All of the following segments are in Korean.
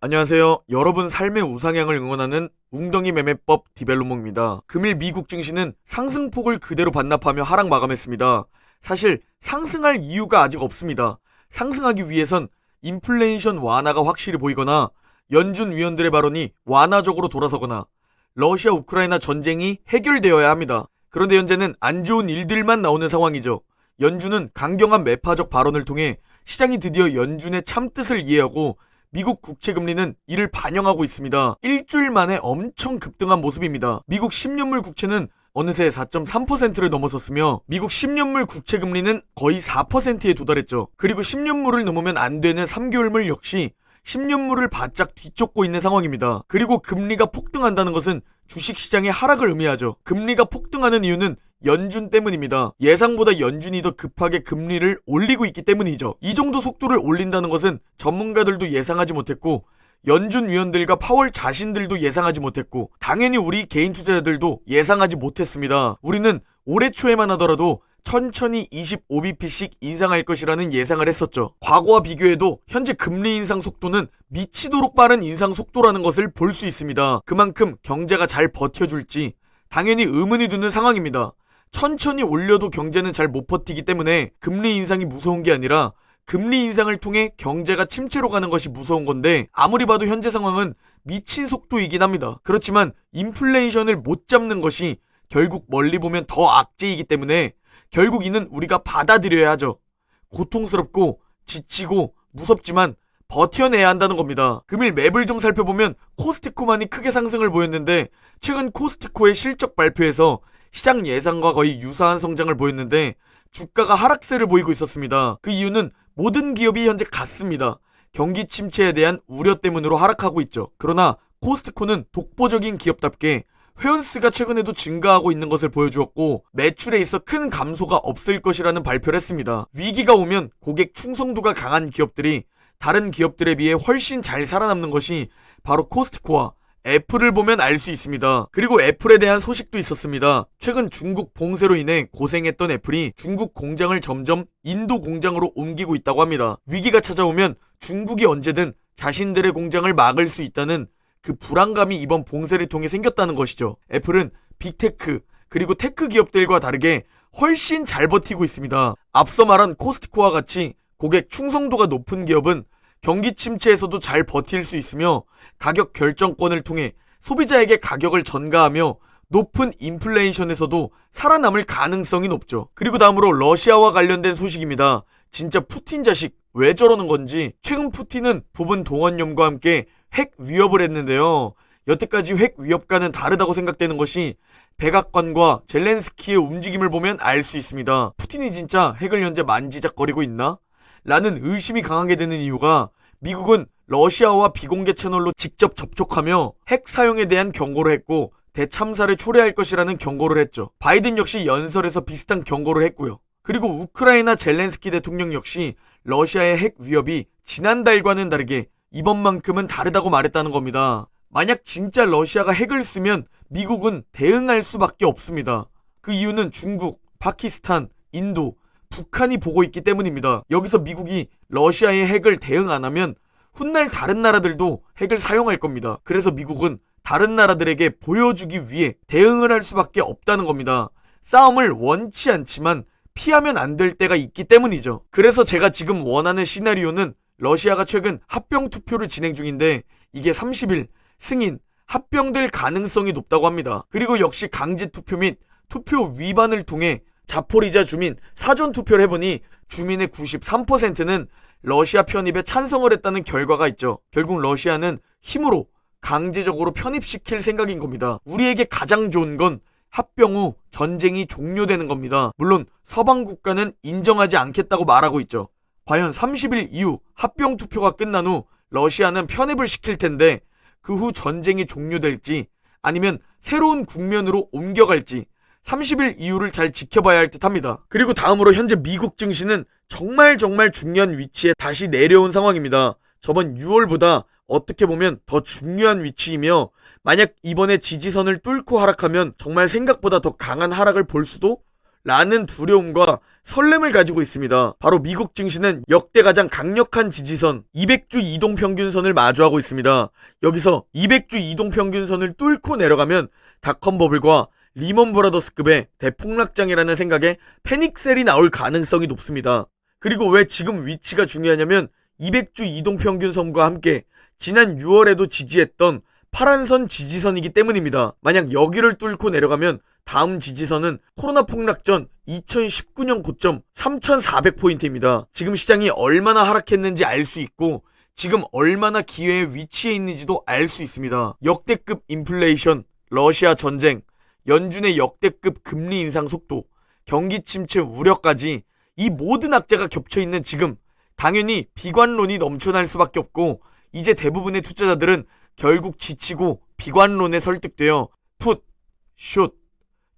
안녕하세요. 여러분 삶의 우상향을 응원하는 웅덩이 매매법 디벨로몽입니다. 금일 미국 증시는 상승폭을 그대로 반납하며 하락 마감했습니다. 사실 상승할 이유가 아직 없습니다. 상승하기 위해선 인플레이션 완화가 확실히 보이거나 연준 위원들의 발언이 완화적으로 돌아서거나 러시아 우크라이나 전쟁이 해결되어야 합니다. 그런데 현재는 안 좋은 일들만 나오는 상황이죠. 연준은 강경한 매파적 발언을 통해 시장이 드디어 연준의 참뜻을 이해하고 미국 국채금리는 이를 반영하고 있습니다. 일주일 만에 엄청 급등한 모습입니다. 미국 10년물 국채는 어느새 4.3%를 넘어섰으며 미국 10년물 국채금리는 거의 4%에 도달했죠. 그리고 10년물을 넘으면 안 되는 3개월물 역시 10년물을 바짝 뒤쫓고 있는 상황입니다. 그리고 금리가 폭등한다는 것은 주식시장의 하락을 의미하죠. 금리가 폭등하는 이유는 연준 때문입니다. 예상보다 연준이 더 급하게 금리를 올리고 있기 때문이죠. 이 정도 속도를 올린다는 것은 전문가들도 예상하지 못했고 연준 위원들과 파월 자신들도 예상하지 못했고 당연히 우리 개인 투자자들도 예상하지 못했습니다. 우리는 올해 초에만 하더라도 천천히 25bp씩 인상할 것이라는 예상을 했었죠. 과거와 비교해도 현재 금리 인상 속도는 미치도록 빠른 인상 속도라는 것을 볼 수 있습니다. 그만큼 경제가 잘 버텨줄지 당연히 의문이 드는 상황입니다. 천천히 올려도 경제는 잘 못 버티기 때문에 금리 인상이 무서운 게 아니라 금리 인상을 통해 경제가 침체로 가는 것이 무서운 건데 아무리 봐도 현재 상황은 미친 속도이긴 합니다. 그렇지만 인플레이션을 못 잡는 것이 결국 멀리 보면 더 악재이기 때문에 결국 이는 우리가 받아들여야 하죠. 고통스럽고 지치고 무섭지만 버텨내야 한다는 겁니다. 금일 맵을 좀 살펴보면 코스트코만이 크게 상승을 보였는데 최근 코스트코의 실적 발표에서 시장 예상과 거의 유사한 성장을 보였는데 주가가 하락세를 보이고 있었습니다. 그 이유는 모든 기업이 현재 같습니다. 경기 침체에 대한 우려 때문으로 하락하고 있죠. 그러나 코스트코는 독보적인 기업답게 회원수가 최근에도 증가하고 있는 것을 보여주었고 매출에 있어 큰 감소가 없을 것이라는 발표를 했습니다. 위기가 오면 고객 충성도가 강한 기업들이 다른 기업들에 비해 훨씬 잘 살아남는 것이 바로 코스트코와 애플을 보면 알 수 있습니다. 그리고 애플에 대한 소식도 있었습니다. 최근 중국 봉쇄로 인해 고생했던 애플이 중국 공장을 점점 인도 공장으로 옮기고 있다고 합니다. 위기가 찾아오면 중국이 언제든 자신들의 공장을 막을 수 있다는 그 불안감이 이번 봉쇄를 통해 생겼다는 것이죠. 애플은 빅테크 그리고 테크 기업들과 다르게 훨씬 잘 버티고 있습니다. 앞서 말한 코스트코와 같이 고객 충성도가 높은 기업은 경기 침체에서도 잘 버틸 수 있으며 가격 결정권을 통해 소비자에게 가격을 전가하며 높은 인플레이션에서도 살아남을 가능성이 높죠. 그리고 다음으로 러시아와 관련된 소식입니다. 진짜 푸틴 자식 왜 저러는 건지 최근 푸틴은 부분 동원령과 함께 핵 위협을 했는데요. 여태까지 핵 위협과는 다르다고 생각되는 것이 백악관과 젤렌스키의 움직임을 보면 알 수 있습니다. 푸틴이 진짜 핵을 현재 만지작거리고 있나? 라는 의심이 강하게 되는 이유가 미국은 러시아와 비공개 채널로 직접 접촉하며 핵 사용에 대한 경고를 했고 대참사를 초래할 것이라는 경고를 했죠. 바이든 역시 연설에서 비슷한 경고를 했고요. 그리고 우크라이나 젤렌스키 대통령 역시 러시아의 핵 위협이 지난달과는 다르게 이번만큼은 다르다고 말했다는 겁니다. 만약 진짜 러시아가 핵을 쓰면 미국은 대응할 수밖에 없습니다. 그 이유는 중국, 파키스탄, 인도, 북한이 보고 있기 때문입니다. 여기서 미국이 러시아의 핵을 대응 안 하면 훗날 다른 나라들도 핵을 사용할 겁니다. 그래서 미국은 다른 나라들에게 보여주기 위해 대응을 할 수밖에 없다는 겁니다. 싸움을 원치 않지만 피하면 안 될 때가 있기 때문이죠. 그래서 제가 지금 원하는 시나리오는 러시아가 최근 합병 투표를 진행 중인데 이게 30일 승인, 합병될 가능성이 높다고 합니다. 그리고 역시 강제 투표 및 투표 위반을 통해 자포리자 주민 사전 투표를 해보니 주민의 93%는 러시아 편입에 찬성을 했다는 결과가 있죠. 결국 러시아는 힘으로 강제적으로 편입시킬 생각인 겁니다. 우리에게 가장 좋은 건 합병 후 전쟁이 종료되는 겁니다. 물론 서방 국가는 인정하지 않겠다고 말하고 있죠. 과연 30일 이후 합병 투표가 끝난 후 러시아는 편입을 시킬 텐데 그 후 전쟁이 종료될지 아니면 새로운 국면으로 옮겨갈지 30일 이후를 잘 지켜봐야 할 듯합니다. 그리고 다음으로 현재 미국 증시는 정말 중요한 위치에 다시 내려온 상황입니다. 저번 6월보다 어떻게 보면 더 중요한 위치이며 만약 이번에 지지선을 뚫고 하락하면 정말 생각보다 더 강한 하락을 볼 수도 라는 두려움과 설렘을 가지고 있습니다. 바로 미국 증시는 역대 가장 강력한 지지선 200주 이동평균선을 마주하고 있습니다. 여기서 200주 이동평균선을 뚫고 내려가면 닷컴버블과 리먼 브라더스급의 대폭락장이라는 생각에 패닉셀이 나올 가능성이 높습니다. 그리고 왜 지금 위치가 중요하냐면 200주 이동평균선과 함께 지난 6월에도 지지했던 파란선 지지선이기 때문입니다. 만약 여기를 뚫고 내려가면 다음 지지선은 코로나 폭락 전 2019년 고점 3,400포인트입니다. 지금 시장이 얼마나 하락했는지 알 수 있고 지금 얼마나 기회의 위치에 있는지도 알 수 있습니다. 역대급 인플레이션, 러시아 전쟁, 연준의 역대급 금리 인상 속도, 경기 침체 우려까지 이 모든 악재가 겹쳐있는 지금 당연히 비관론이 넘쳐날 수밖에 없고 이제 대부분의 투자자들은 결국 지치고 비관론에 설득되어 풋, 숏,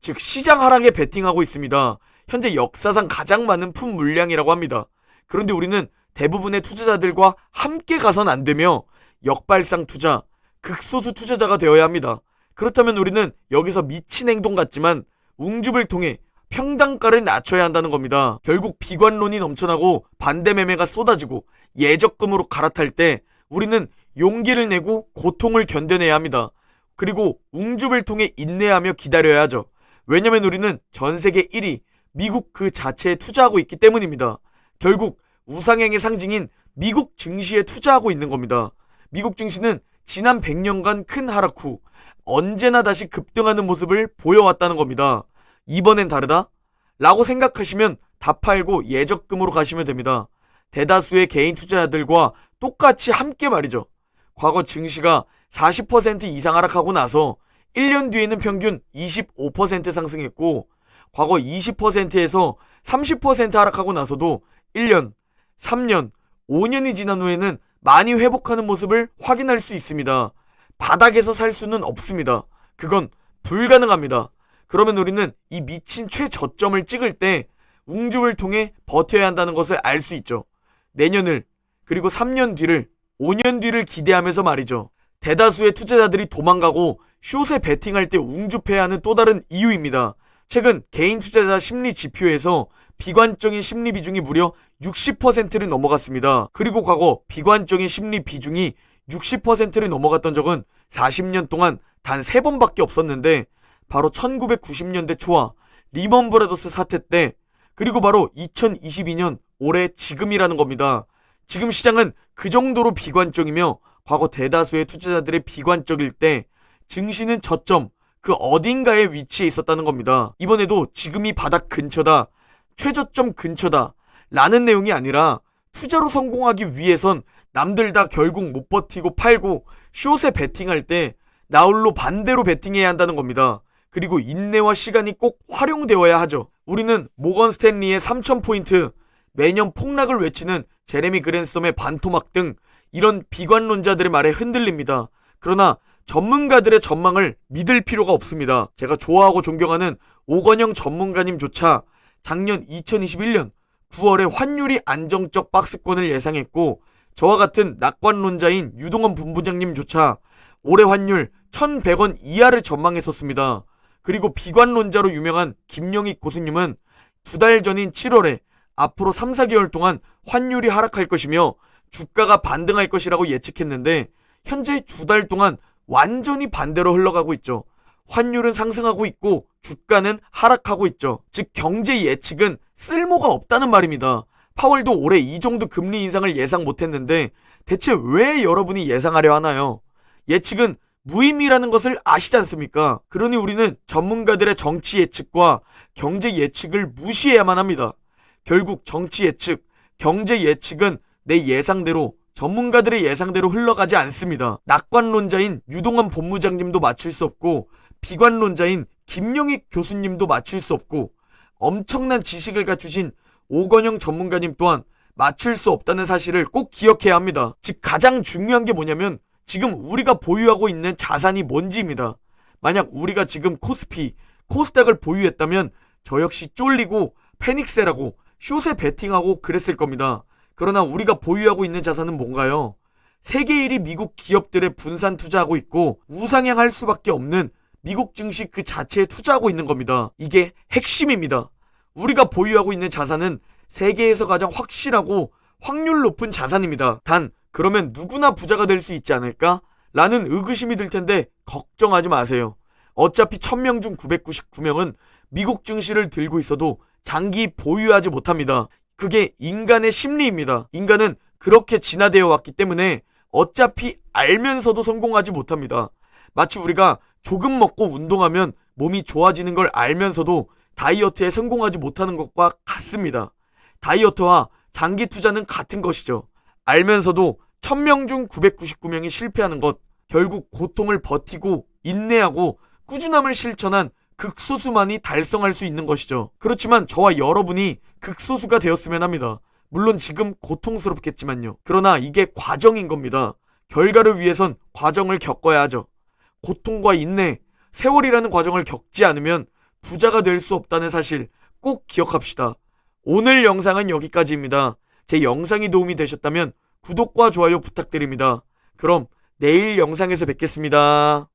즉 시장 하락에 베팅하고 있습니다. 현재 역사상 가장 많은 풋 물량이라고 합니다. 그런데 우리는 대부분의 투자자들과 함께 가선 안 되며 역발상 투자, 극소수 투자자가 되어야 합니다. 그렇다면 우리는 여기서 미친 행동 같지만 웅줍을 통해 평단가를 낮춰야 한다는 겁니다. 결국 비관론이 넘쳐나고 반대 매매가 쏟아지고 예적금으로 갈아탈 때 우리는 용기를 내고 고통을 견뎌내야 합니다. 그리고 웅줍을 통해 인내하며 기다려야 하죠. 왜냐면 우리는 전세계 1위 미국 그 자체에 투자하고 있기 때문입니다. 결국 우상향의 상징인 미국 증시에 투자하고 있는 겁니다. 미국 증시는 지난 100년간 큰 하락 후 언제나 다시 급등하는 모습을 보여왔다는 겁니다. 이번엔 다르다? 라고 생각하시면 다 팔고 예적금으로 가시면 됩니다. 대다수의 개인 투자자들과 똑같이 함께 말이죠. 과거 증시가 40% 이상 하락하고 나서 1년 뒤에는 평균 25% 상승했고 과거 20%에서 30% 하락하고 나서도 1년, 3년, 5년이 지난 후에는 많이 회복하는 모습을 확인할 수 있습니다. 바닥에서 살 수는 없습니다. 그건 불가능합니다. 그러면 우리는 이 미친 최저점을 찍을 때 웅줍을 통해 버텨야 한다는 것을 알 수 있죠. 내년을, 그리고 3년 뒤를, 5년 뒤를 기대하면서 말이죠. 대다수의 투자자들이 도망가고 숏에 베팅할 때 웅줍해야 하는 또 다른 이유입니다. 최근 개인 투자자 심리 지표에서 비관적인 심리 비중이 무려 60%를 넘어갔습니다. 그리고 과거 비관적인 심리 비중이 60%를 넘어갔던 적은 40년 동안 단 3번밖에 없었는데 바로 1990년대 초와 리먼 브라더스 사태 때, 그리고 바로 2022년 올해 지금이라는 겁니다. 지금 시장은 그 정도로 비관적이며 과거 대다수의 투자자들의 비관적일 때 증시는 저점, 그 어딘가에 위치해 있었다는 겁니다. 이번에도 지금이 바닥 근처다, 최저점 근처다 라는 내용이 아니라 투자로 성공하기 위해선 남들 다 결국 못 버티고 팔고 숏에 베팅할 때 나홀로 반대로 베팅해야 한다는 겁니다. 그리고 인내와 시간이 꼭 활용되어야 하죠. 우리는 모건 스탠리의 3000포인트, 매년 폭락을 외치는 제레미 그랜섬의 반토막 등 이런 비관론자들의 말에 흔들립니다. 그러나 전문가들의 전망을 믿을 필요가 없습니다. 제가 좋아하고 존경하는 오건영 전문가님조차 작년 2021년 9월에 환율이 안정적 박스권을 예상했고 저와 같은 낙관론자인 유동원 본부장님조차 올해 환율 1100원 이하를 전망했었습니다. 그리고 비관론자로 유명한 김영익 고수님은 2달 전인 7월에 앞으로 3, 4개월 동안 환율이 하락할 것이며 주가가 반등할 것이라고 예측했는데 현재 2달 동안 완전히 반대로 흘러가고 있죠. 환율은 상승하고 있고 주가는 하락하고 있죠. 즉 경제 예측은 쓸모가 없다는 말입니다. 파월도 올해 이 정도 금리 인상을 예상 못했는데 대체 왜 여러분이 예상하려 하나요? 예측은 무의미라는 것을 아시지 않습니까? 그러니 우리는 전문가들의 정치 예측과 경제 예측을 무시해야만 합니다. 결국 정치 예측, 경제 예측은 내 예상대로, 전문가들의 예상대로 흘러가지 않습니다. 낙관론자인 유동원 본부장님도 맞출 수 없고 비관론자인 김영익 교수님도 맞출 수 없고 엄청난 지식을 갖추신 오건영 전문가님 또한 맞출 수 없다는 사실을 꼭 기억해야 합니다. 즉 가장 중요한 게 뭐냐면 지금 우리가 보유하고 있는 자산이 뭔지입니다. 만약 우리가 지금 코스피, 코스닥을 보유했다면 저 역시 쫄리고 패닉셀하고 숏에 베팅하고 그랬을 겁니다. 그러나 우리가 보유하고 있는 자산은 뭔가요? 세계 1위 미국 기업들의 분산 투자하고 있고 우상향할 수밖에 없는 미국 증시 그 자체에 투자하고 있는 겁니다. 이게 핵심입니다. 우리가 보유하고 있는 자산은 세계에서 가장 확실하고 확률 높은 자산입니다. 단, 그러면 누구나 부자가 될 수 있지 않을까? 라는 의구심이 들 텐데 걱정하지 마세요. 어차피 1000명 중 999명은 미국 증시를 들고 있어도 장기 보유하지 못합니다. 그게 인간의 심리입니다. 인간은 그렇게 진화되어 왔기 때문에 어차피 알면서도 성공하지 못합니다. 마치 우리가 조금 먹고 운동하면 몸이 좋아지는 걸 알면서도 다이어트에 성공하지 못하는 것과 같습니다. 다이어트와 장기 투자는 같은 것이죠. 알면서도 1000명 중 999명이 실패하는 것, 결국 고통을 버티고 인내하고 꾸준함을 실천한 극소수만이 달성할 수 있는 것이죠. 그렇지만 저와 여러분이 극소수가 되었으면 합니다. 물론 지금 고통스럽겠지만요. 그러나 이게 과정인 겁니다. 결과를 위해선 과정을 겪어야 하죠. 고통과 인내, 세월이라는 과정을 겪지 않으면 부자가 될 수 없다는 사실 꼭 기억합시다. 오늘 영상은 여기까지입니다. 제 영상이 도움이 되셨다면 구독과 좋아요 부탁드립니다. 그럼 내일 영상에서 뵙겠습니다.